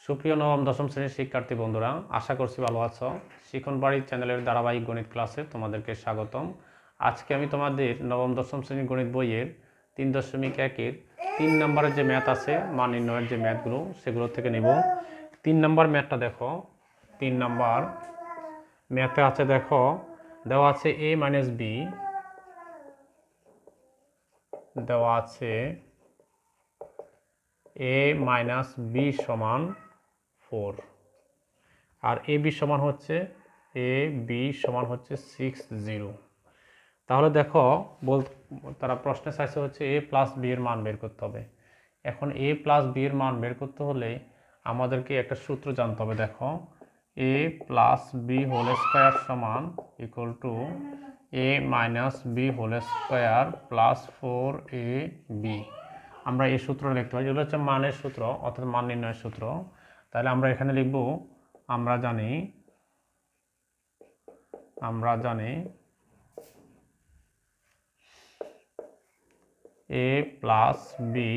সুপ্রিয় নবম দশম শ্রেণীর শিক্ষার্থী বন্ধুরা, আশা করছি ভালো আছো। শিখন বাড়ি চ্যানেলের ধারাবাহিক গণিত ক্লাসে তোমাদেরকে স্বাগতম। আজকে আমি তোমাদের নবম দশম শ্রেণীর গণিত বইয়ের 3.1-এর 3 নম্বরের যে ম্যাথ আছে, মান নির্ণয়ের যে ম্যাথগুলো, সেগুলো থেকে নেব। 3 নম্বর ম্যাথটা দেখো। 3 নম্বর ম্যাথে আছে, দেখো দেওয়া আছে a - b, দেওয়া আছে a - b সমান 4, আর এ বি সমান হচ্ছে 60। তাহলে দেখো তারা প্রশ্নে চাইছে হচ্ছে a প্লাস বি এর মান বের করতে হবে। এখন a প্লাস বি এর মান বের করতে হলে আমাদেরকে একটা সূত্র জানতে হবে। দেখো a plus B whole square সমান equal to a minus B whole square plus 4ab। আমরা এই সূত্র লিখতে পারি, যেগুলো হচ্ছে মানের সূত্র, অর্থাৎ মান নির্ণয়ের সূত্র। তাহলে আমরা এখানে লিখব, আমরা জানি a plus B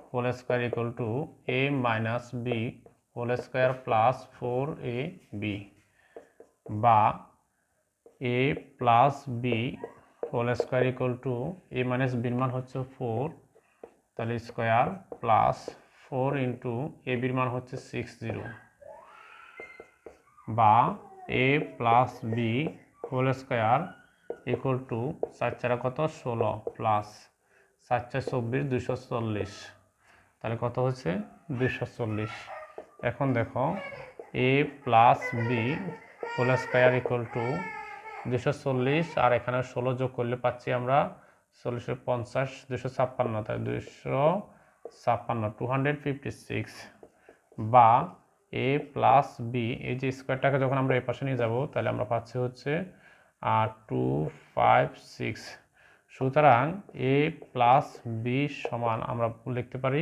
whole square equal to a minus B whole square plus 4ab, বা a plus B whole square equal to a minus বির মান হচ্ছে 4, তাহলে স্কোয়ার প্লাস 4 ইন্টু a বির মান হচ্ছে 60, বা a plus B whole square equal to 4 কত 16 প্লাস 4 24 240, তাহলে কত হচ্ছে 240। এখন দেখো a plus B whole square equal to 240, আর এখানে 16 যোগ করলে পাচ্ছি আমরা 40 256, তাই 256 256, বা a প্লাস বি, এই যে স্কোয়ারটাকে যখন আমরা এই পাশে নিয়ে যাব তাহলে আমরা পাচ্ছি হচ্ছে 256। সুতরাং a প্লাস বি সমান আমরা লিখতে পারি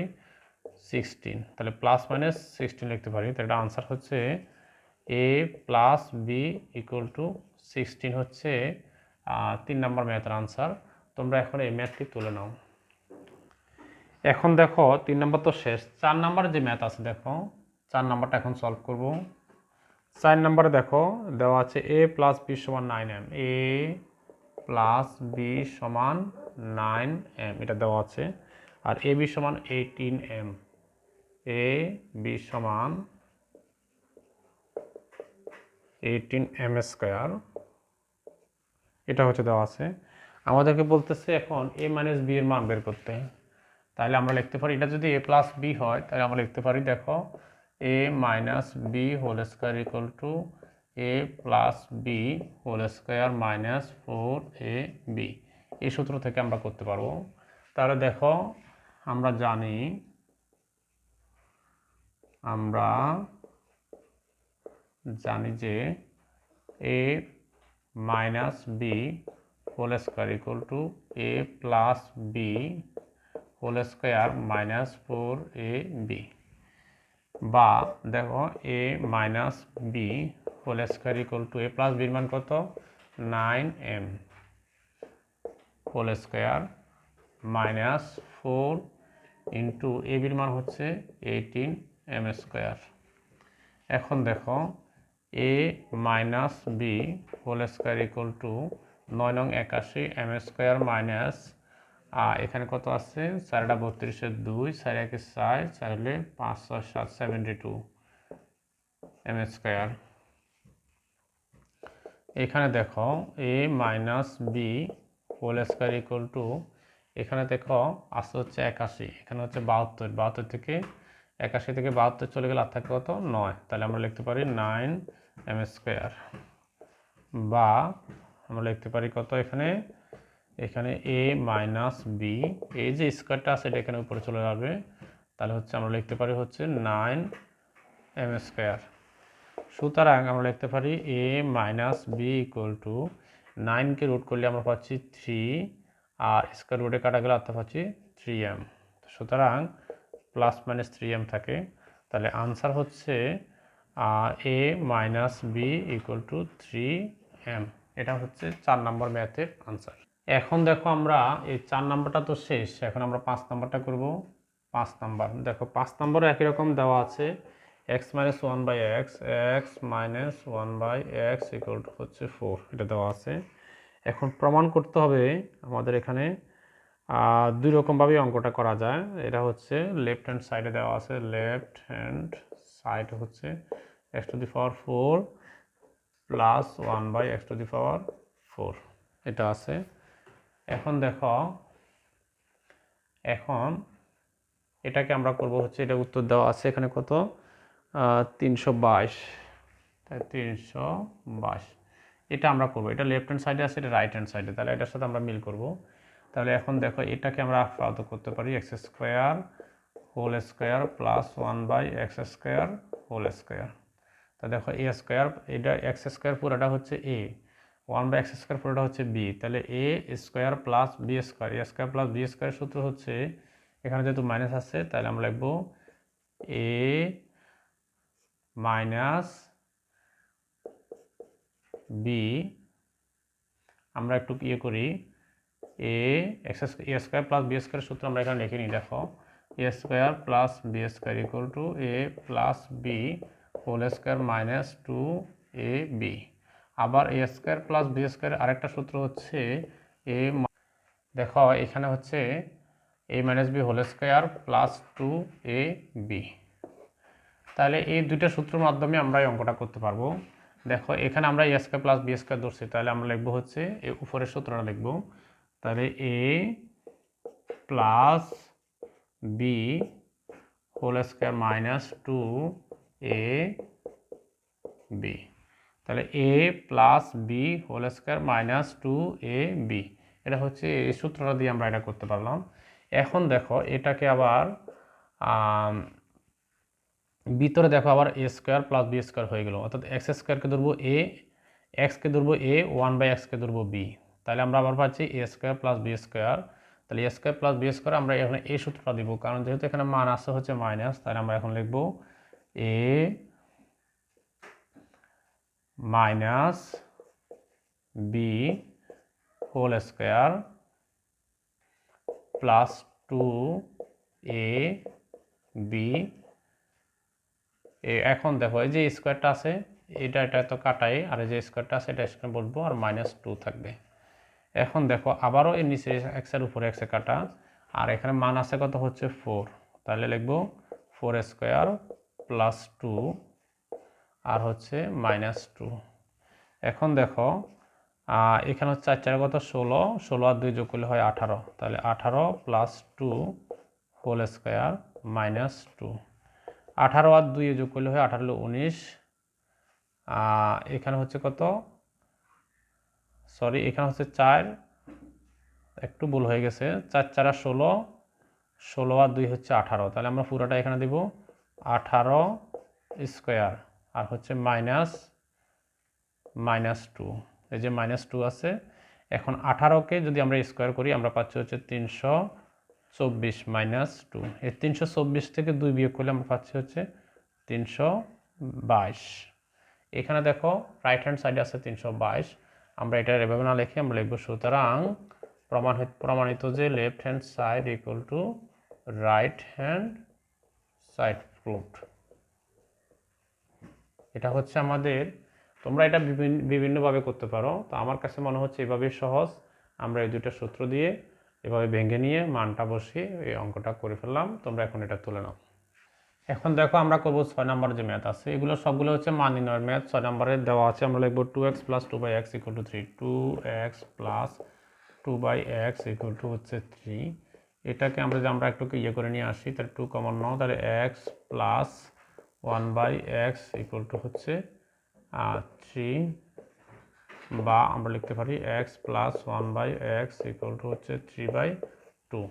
16, তাহলে প্লাস মাইনাস 16 লিখতে পারি। তাহলে এটা আনসার হচ্ছে a plus b equal to 16 হচ্ছে 3 নম্বর ম্যাথের আনসার। তোমরা এখন এই ম্যাথটি তুলে নাও। এখন দেখো 3 নম্বর তো শেষ, 4 নম্বরে যে ম্যাথ আছে, দেখো 4 নম্বরটা এখন সলভ করব। 4 নম্বরে দেখো দেওয়া আছে a প্লাস বি সমান 9m, a প্লাস বি সমান 9m, এটা দেওয়া আছে। আর এ বি সমান 18m, এ বি সমান 18m স্কোয়ার, এটা হচ্ছে দেওয়া আছে। আমাদেরকে বলতেছে এখন a মাইনাস বি এর মান বের করতে। তাহলে আমরা লিখতে পারি, এটা যদি a প্লাস বি হয় তাহলে আমরা লিখতে পারি, দেখো a minus B whole square equal to a plus B whole square minus 4ab। এই সূত্র থেকে আমরা করতে পারবো। তাহলে দেখো আমরা জানি যে a minus B whole square equal to a plus B whole square minus 4ab, বা দেখো a minus B whole square equal to a plus বির মান কত 9m whole square minus 4 into a বির মান হচ্ছে 18m স্কোয়ার। এখন দেখো a minus B whole square equal to 9 × 81 m square minus, এখানে কত আছে 4 × 32 2, 4 × 1 4, 4 হলে 5 6 7 72 m স্কোয়ার। এখানে দেখো a minus B whole square equal to, এখানে দেখো আসছে হচ্ছে 81, এখানে হচ্ছে 72, 72 থেকে 81 থেকে 72 চলে গেলে আর থাকে কত 9, তাহলে আমরা লিখতে পারি 9m স্কোয়ার, বা আমরা লিখতে পারি কত এখানে a মাইনাস বি, এই যে স্কোয়ারটা আছে এটা এখানে উপরে চলে যাবে, তাহলে হচ্ছে আমরা লিখতে পারি হচ্ছে 9m স্কোয়ার। সুতরাং আমরা লিখতে পারি a minus B equal to 9কে রুট করলে আমরা পাচ্ছি 3, আর স্কোয়ার রুটে কাটা গেলে অর্থাৎ পাচ্ছি 3m। সুতরাং প্লাস মাইনাস 3m থাকে। তাহলে আনসার হচ্ছে a minus B equal to 3m। এটা হচ্ছে 4 নম্বর ম্যাথের আনসার। এখন দেখো আমরা এই 4 নম্বরটা তো শেষ, এখন আমরা 5 নম্বরটা করব। 5 নম্বর দেখো, 5 নম্বরে একই রকম দেওয়া আছে x minus one by x minus one by x equal to হচ্ছে 4, এটা দেওয়া আছে। এখন প্রমাণ করতে হবে আমাদের এখানে দুই রকমভাবে অঙ্কটা করা যায়। এটা হচ্ছে লেফট হ্যান্ড সাইডে দেওয়া আছে, লেফট হ্যান্ড সাইড হচ্ছে X to the power 4 plus one by X to the power 4, এটা আছে। এখন দেখো, এখন এটাকে আমরা করব হচ্ছে, এটা উত্তর দেওয়া আছে এখানে কত, 322, তাই 322 এটা আমরা করব। এটা লেফট হ্যান্ড সাইডে আছে, এটা রাইট হ্যান্ড সাইডে, তাহলে এটার সাথে আমরা মিল করব। তাহলে এখন দেখো এটাকে আমরা আলাদা করতে পারি, x square whole square plus one by x square whole square. তা দেখো এ স্কোয়ার, এটা এক্স স্কোয়ার পুরোটা হচ্ছে a, one by x square পুরোটা হচ্ছে বি, তাহলে a square plus B square, a square plus B স্কোয়ারের সূত্র হচ্ছে, এখানে যেহেতু মাইনাস আছে তাহলে আমরা লিখব এ মাইনাস বি, আমরা একটু ইয়ে করি, A X square plus B স্কোয়ারের সূত্র আমরা এখানে লিখে নিই। দেখো এ square plus B square equal to A plus B whole square minus 2ab। আবার এ স্কোয়ার প্লাস বি স্কোয়ারের আরেকটা সূত্র হচ্ছে এ, দেখো এখানে হচ্ছে a minus B whole square plus 2ab। তাহলে এই দুইটা সূত্রের মাধ্যমে আমরা এই অঙ্কটা করতে পারবো। দেখো এখানে আমরা a square plus B square ধরছি, তাহলে আমরা লিখবো হচ্ছে এই উপরের সূত্রটা লিখবো, তাহলে a plus B whole square minus 2ab, তাহলে a plus B whole square minus 2ab, এটা হচ্ছে এই সূত্রটা দিয়ে আমরা এটা করতে পারলাম। এখন দেখো এটাকে আবার ভিতরে দেখো আবার এ স্কোয়ার প্লাস বি স্কোয়ার হয়ে গেল, অর্থাৎ এক্স স্কোয়ারকে ধরবো এ, এক্সকে ধরবো এ, ওয়ান বাই এক্সকে ধরবো বি, তাহলে আমরা আবার পাচ্ছি এ স্কোয়ার প্লাস বি স্কোয়ার। তাহলে a square plus B square আমরা এখানে এই সূত্রটা দিব, কারণ যেহেতু এখানে মান আসছে হচ্ছে মাইনাস, তাহলে আমরা এখন লিখবো a minus B whole square plus 2ab। এখন দেখো এই যে স্কোয়ারটা আছে, এটা তো কাটাই, আর এই যে স্কোয়ারটা আছে এটা স্কোয়ার বলবো, আর মাইনাস 2 থাকবে। এখন দেখো আবারও এর নিচে এক্সের উপরে এক্সে কাটা, আর এখানে মান আছে কত হচ্ছে 4, তাহলে লিখবো 4 স্কোয়ার প্লাস 2 আর হচ্ছে মাইনাস 2। এখন দেখো এখানে হচ্ছে 4 4 কত 16, 16 আর 2 যোগ করলে হয় 18, তাহলে 18 প্লাস 2 হোল স্কোয়ার মাইনাস 2, 18 আর 2 যোগ করলে হয় 18 হলো 19, এখানে হচ্ছে কত, সরি এখানে হচ্ছে 4, একটু ভুল হয়ে গেছে, 4 4 আর 16, 16 আর 2 হচ্ছে 18, তাহলে আমরা পুরোটা এখানে দিব 18 স্কোয়ার আর হচ্ছে মাইনাস 2, এই যে মাইনাস 2 আছে। এখন 18কে যদি আমরা স্কোয়ার করি আমরা পাচ্ছি হচ্ছে 324 মাইনাস 2, এই 324 থেকে 2 বিয়োগ করলে আমরা পাচ্ছি হচ্ছে 322। এখানে দেখো রাইট হ্যান্ড সাইডে আছে 322, আমরা এটা এভাবে না লিখে আমরা লিখবো সুতরাং প্রমাণিত যে left hand side equal to right hand side proved. এটা হচ্ছে আমাদের, তোমরা এটা বিভিন্নভাবে করতে পারো, তো আমার কাছে মনে হচ্ছে এভাবেই সহজ। আমরা এই দুটো সূত্র দিয়ে এভাবে ভেঙে নিয়ে মানটা বসিয়ে এই অঙ্কটা করে ফেললাম, তোমরা এখন এটা তুলে নাও। এখন দেখো আমরা করবো 6 নম্বর যে ম্যাথ আছে, এগুলো সবগুলো হচ্ছে মান নির্ণয়ের ম্যাথ। 6 নম্বরের দেওয়া আছে, আমরা লিখবো 2x plus 2 by x equal to 3, 2x plus 2 by x equal to হচ্ছে 3। এটাকে আমরা একটু ইয়ে করে নিয়ে আসি, তাহলে 2 কমন নাও, তাহলে x plus 1 by x equal to হচ্ছে 3, বা আমরা লিখতে পারি x plus 1 by x equal to হচ্ছে 3 বাই 2।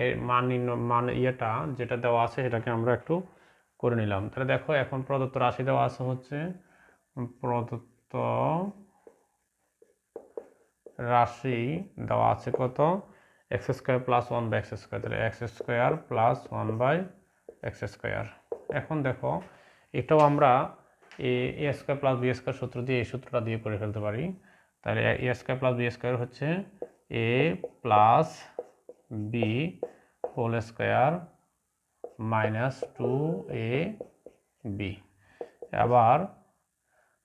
এর মান ইয়েটা যেটা দেওয়া আছে সেটাকে আমরা একটু করে নিলাম। তাহলে দেখো এখন প্রদত্ত রাশি দেওয়া আছে হচ্ছে, প্রদত্ত রাশি দেওয়া আছে কত, x square plus 1 by x square, তাহলে x square plus 1 by x square. এখন দেখো এটাও আমরা a square plus B square সূত্র দিয়ে এই সূত্রটা দিয়ে করে ফেলতে পারি। তাহলে a square plus B square হচ্ছে a plus B whole square minus 2ab। B. আবার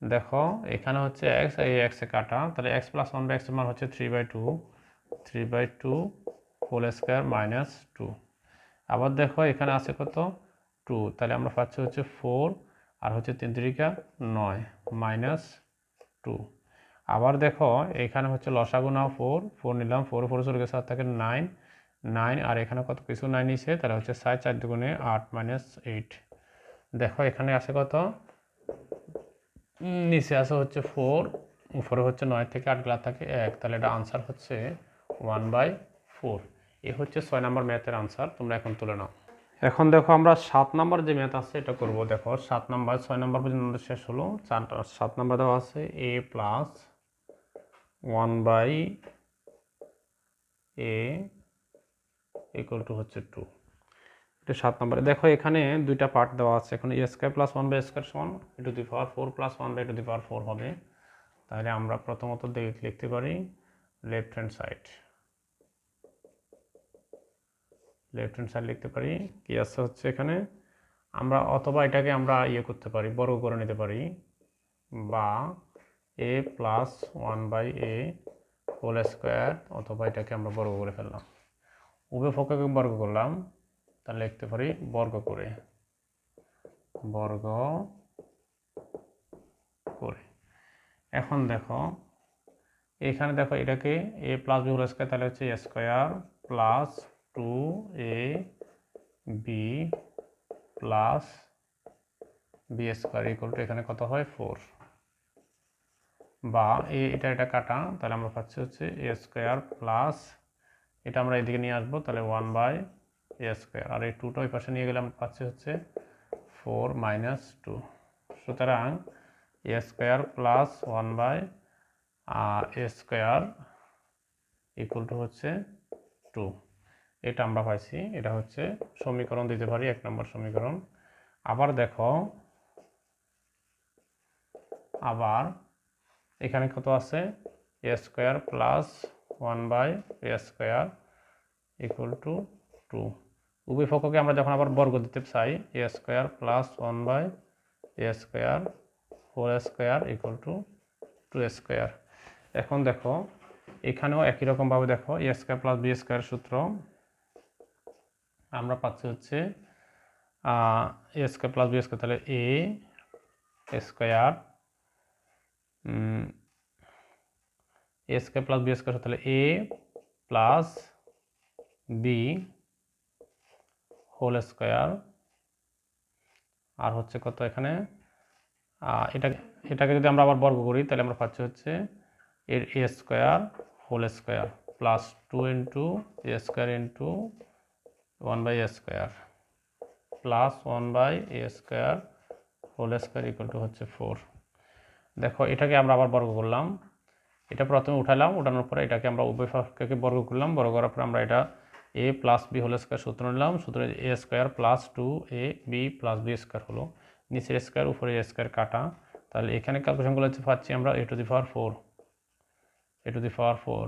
দেখো এখানে হচ্ছে এক্স, এই এক্সে কাটা, তাহলে এক্স প্লাস 1/x এর মান হচ্ছে 3/2 হোল স্কোয়ার মাইনাস 2। আবার দেখো এখানে আছে কত 2, তাহলে আমরা পাচ্ছি হচ্ছে 4 আর হচ্ছে 3 3 9 মাইনাস 2। আবার দেখো এখানে হচ্ছে লসাগু নাও 4 নিলাম, 4 4 চলে গেছে, আর থাকে 9 আর এখানে কত কিছু 9 নিচে, তাহলে হচ্ছে 6 4 দুগুণে 8 মাইনাস 8। দেখো এখানে আছে কত, নিচে আছে হচ্ছে 4, উপরে হচ্ছে 9 থেকে 8 গেলে থাকে 1, তাহলে এটা আনসার হচ্ছে 1/4। এ হচ্ছে 6 নম্বর ম্যাথের আনসার। তোমরা এখন তুলে নাও। এখন দেখো আমরা 7 নম্বর যে ম্যাথ আছে এটা করব। দেখো 7 নম্বর 6 নম্বর পর্যন্ত আমাদের শেষ হলো, 7 নম্বর দেওয়া আছে a plus 1/a equal to হচ্ছে 2। এটা 7 নম্বরে। দেখো এখানে দুইটা পার্ট দেওয়া আছে, এখন a square plus 1/a square সমান a to the power 4 plus 1/a to the power 4 হবে। তাহলে আমরা প্রথমত লিখতে পারি লেফট হ্যান্ড সাইড লিখতে পারি। কি আছে হচ্ছে এখানে, আমরা অথবা এটাকে আমরা করতে পারি, বর্গ করে নিতে পারি, বা a plus 1/a whole square, অথবা এটাকে আমরা বর্গ করে ফেললাম। উভয় পক্ষকে বর্গ করলাম, তাহলে লিখতে পারি বর্গ করে। এখন দেখো এখানে দেখো এটাকে a plus B whole square, তাহলে হচ্ছে a square plus 2ab plus B square equal to এখানে কত হয় 4, বা এটা কাটা, তাহলে আমরা পাচ্ছি হচ্ছে a স্কোয়ার প্লাস, এটা আমরা এদিকে নিয়ে আসবো, তাহলে 1/a স্কোয়ার, আর এই 2টা ওই পাশে নিয়ে গেলে আমরা পাচ্ছি হচ্ছে 4 মাইনাস 2। সুতরাং a square plus 1/a square equal to হচ্ছে 2। এটা আমরা পাইছি, এটা হচ্ছে সমীকরণ দিতে পারি, 1 নম্বর সমীকরণ। আবার দেখো আবার এখানে কত আছে, a square plus 1/a square equal to 2। উভয় পক্ষকে আমরা যখন আবার বর্গ দিতে চাই, a square plus 1/a square whole square equal to 2 square. এখন দেখো এখানেও একই রকমভাবে দেখো a square plus B square সূত্র আমরা পাচ্ছি হচ্ছে a square plus B square, তাহলে a square a square plus B square, তাহলে a plus B whole square, আর হচ্ছে কত এখানে এটাকে যদি আমরা আবার বর্গ করি, তাহলে আমরা পাচ্ছি হচ্ছে এর a square whole square plus 2 into a square into 1/a square plus 1/a square whole square equal to হচ্ছে 4। দেখো এটাকে আমরা আবার বর্গ করলাম, এটা প্রথমে উঠালাম, উঠানোর পরে এটাকে আমরা উভয় পক্ষকে বর্গ করলাম, বর্গ করার পরে আমরা এটা a plus B whole square সূত্র নিলাম, সূত্রে a square plus 2ab plus B square হলো, নিচের স্কোয়ার উপরে a স্কোয়ার কাটা, তাহলে এখানে ক্যালকুলেশন করলে পাচ্ছি আমরা a to the power 4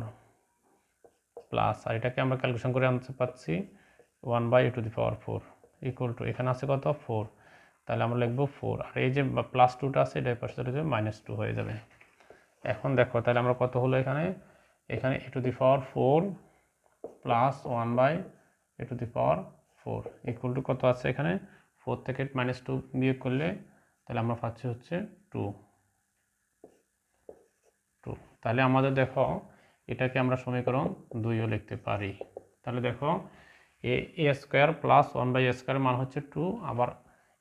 plus, আর এটাকে আমরা ক্যালকুলেশন করে আনতে পাচ্ছি 1/a to the power 4 equal to এখানে আছে কত 4, তাহলে আমরা লিখবো 4, আর এই যে প্লাস 2টা আছে এটার পাশে চলে যাবে -2 হয়ে যাবে। এখন দেখো তাহলে আমরা কত হলো এখানে a to the power 4 plus 1/a to the power 4 equal two কত আছে এখানে 4 থেকে -2 বিয়োগ করলে তাহলে আমরা পাচ্ছি হচ্ছে 2। তাহলে আমাদের দেখো এটাকে আমরা সমীকরণ 2ও লিখতে পারি। তাহলে দেখো a square plus 1/a square মান হচ্ছে 2, আবার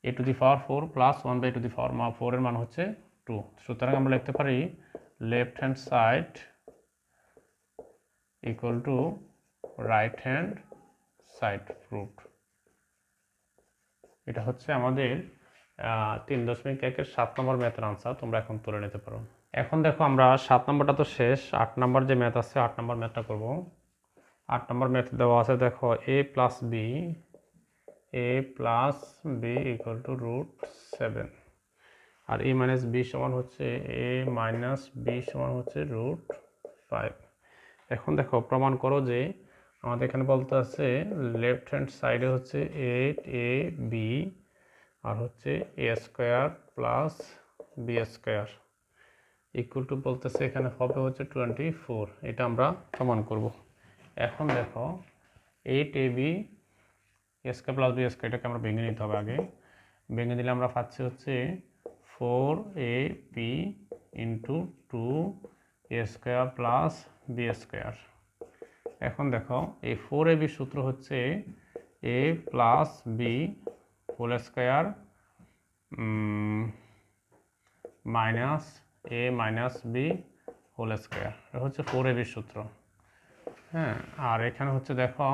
a to the power 4 plus 1/a to the power 4 এর মান হচ্ছে 2। সুতরাং আমরা লিখতে পারি left hand side equal to right hand side proofed. এটা হচ্ছে আমাদের 3.1-এর 7 নম্বর ম্যাথের আনসার। তোমরা এখন তুলে নিতে পারো। এখন দেখো আমরা 7 নম্বরটা তো শেষ, 8 নম্বর যে ম্যাথ আছে 8 নম্বর ম্যাথটা করব। 8 নম্বর ম্যাথ দেওয়া আছে দেখো a plus b equal to √7, আর a মাইনাস বি সমান হচ্ছে √5। এখন দেখো প্রমাণ করো যে আমাদের এখানে বলতে আছে লেফট হ্যান্ড সাইডে হচ্ছে 8ab আর হচ্ছে a square plus B square equal to বলতেছে এখানে হবে হচ্ছে 24। এটা আমরা প্রমাণ করব। এখন দেখো 8ab square plus B square এটাকে আমরা ভেঙে নিতে হবে আগে। ভেঙে দিলে আমরা পাচ্ছি হচ্ছে 4ab into 2 a square plus B square. এখন দেখো এই 4ab সূত্র হচ্ছে a plus B whole square minus a minus B whole square. এটা হচ্ছে 4ab সূত্র। হ্যাঁ, আর এখানে হচ্ছে দেখো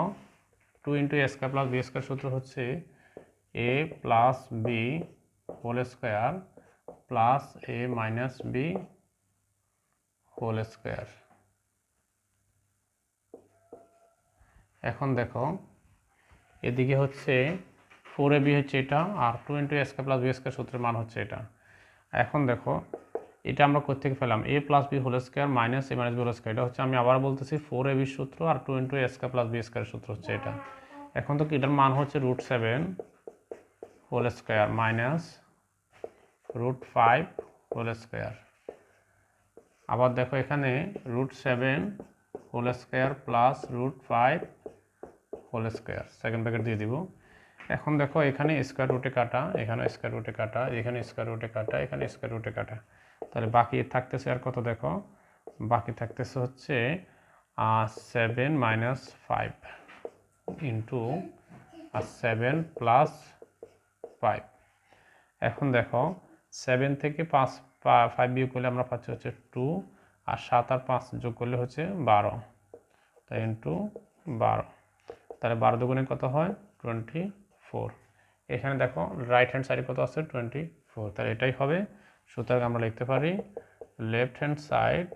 2 into a square plus B square সূত্র হচ্ছে a plus B whole square plus a minus B whole square. এখন দেখো এদিকে হচ্ছে 4ab হচ্ছে এটা, আর 2 into a square plus B square সূত্রের মান হচ্ছে এটা। এখন দেখো এটা আমরা কোথেকে পেলাম, a plus B whole square minus a minus B whole square. এটা হচ্ছে আমি আবার বলতেছি 4ab সূত্র, আর 2 into a square plus B square সূত্র হচ্ছে এটা। এখন তো এটার মান হচ্ছে √7 whole square minus √5 whole square. আবার দেখো এখানে √7 whole square plus √5 whole square second bracket দিয়ে দিব। এখন দেখো এখানে স্কোয়ার রুটে কাটা, এখানে স্কোয়ার রুটে কাটা, এখানে স্কোয়ার রুটে কাটা, এখানে স্কোয়ার রুটে কাটা। তাহলে বাকি থাকতেছে আর কত দেখো, বাকি থাকতেছে হচ্ছে 7 মাইনাস 5 ইন্টু 7 প্লাস 5। এখন দেখো 7 থেকে 5 বিয়োগ করলে আমরা পাচ্ছি হচ্ছে 2, আর 7 আর 5 যোগ করলে হচ্ছে 12, তাই ইন্টু 12। তাহলে 12 দুগুণে কত হয় 24। এখানে দেখো রাইট হ্যান্ড সাইডে কত আছে 24, তাহলে এটাই হবে। সুতরাং আমরা লিখতে পারি left hand side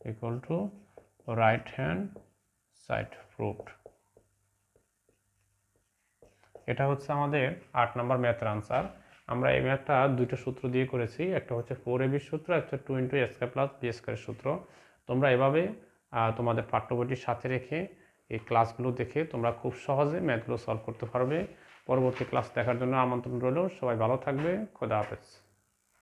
equal to right hand side proved. এটা হচ্ছে আমাদের 8 নম্বর ম্যাথের আনসার। আমরা এই ম্যাথটা দুইটা সূত্র দিয়ে করেছি, একটা হচ্ছে 4ab সূত্র, একটা 2 into a square plus B square সূত্র। তোমরা এভাবে তোমাদের পাঠ্য বইটির সাথে রেখে এই ক্লাসগুলো দেখে তোমরা খুব সহজে ম্যাথগুলো সলভ করতে পারবে। পরবর্তী ক্লাস দেখার জন্য আমন্ত্রণ রইল। সবাই ভালো থাকবে। খোদা হাফেজ।